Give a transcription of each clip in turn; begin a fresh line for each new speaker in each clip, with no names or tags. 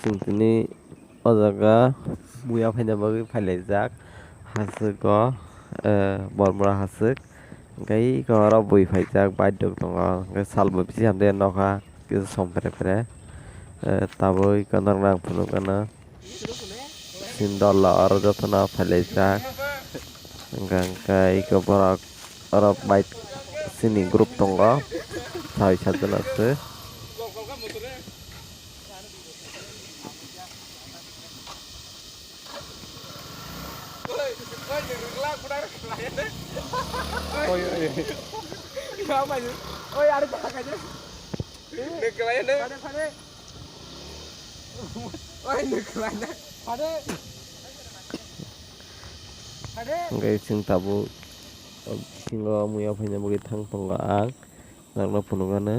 जोंनि अजागा मुया फैनाबाबो फायलायजाक हासोग बरमरा हासोक ओमफ्राय गरा बय फायजाक बायदक दङ ओमफ्राय सालबो बिसि हामदे नखा किसु सम फेरे ताबो इकन नां फुनुगना सिंदल और जतना फायलायजाक ओमफ्राय इको बरक अरब बाइट सिनि ग्रुप दङ साय सातजनासो ओमफ्राय जों ताबो सिङाव मुया फैनाय बगै थां दङ आं नांना फुनुगानो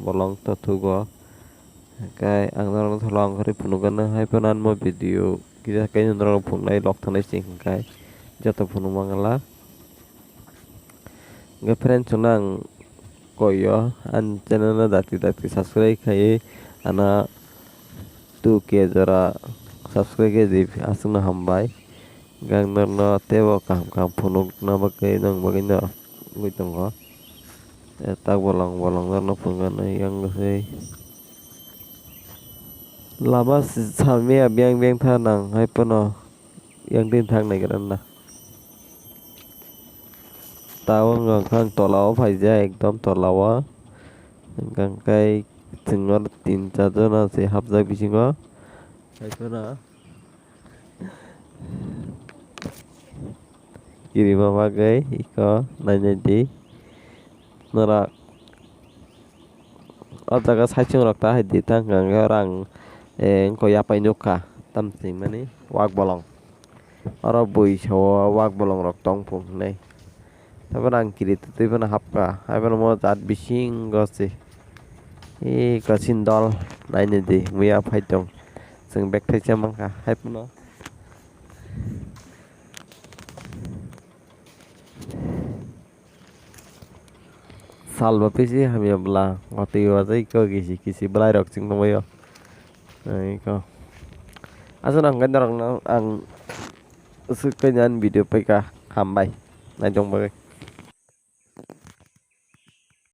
बलं तथुग ओमफ्राय आं नांना थलां ओंखारि फुनुगानो हाय फनान मो भिडिअ किजा काय नांना फुंनाय लक थानाय सिं ओमफ्राय जत फुनु मांगला ओमफ्राय फ्रेन्ड सुना आं koyo an channel na dati dati subscribe kai ana 2k jara subscribe ke di asung na hambai gang na tebo kam kam phunuk na bagai nang bagai na guitong ho tak bolong bolong na phungan yang sei lama sami abyang byang tha nang hai pono yang din thang nai kan na tao ngang khang tolaw faija ekdom tolawa gang kai tingor 3-4 jona se habjak bisingo haipona kiri mama gai iko nainai di nora o jaga saicung rok ta hai di tang gang rang ko yapai nuka tamsing mani wak bolong oro bui sawo wak bolong rok tong phung nei tabar ang kiri tutai pun hapka hai pun mo jat bising gosi kasin dol naine di muya phaitong जों बेक थाइसा मांखा hai pun salba pisi hamya bla ngoti wajai ko kisi kisi blai rok sing tongbayo ko asan ang gandar ang sukanyan video peka hambai na jong bagai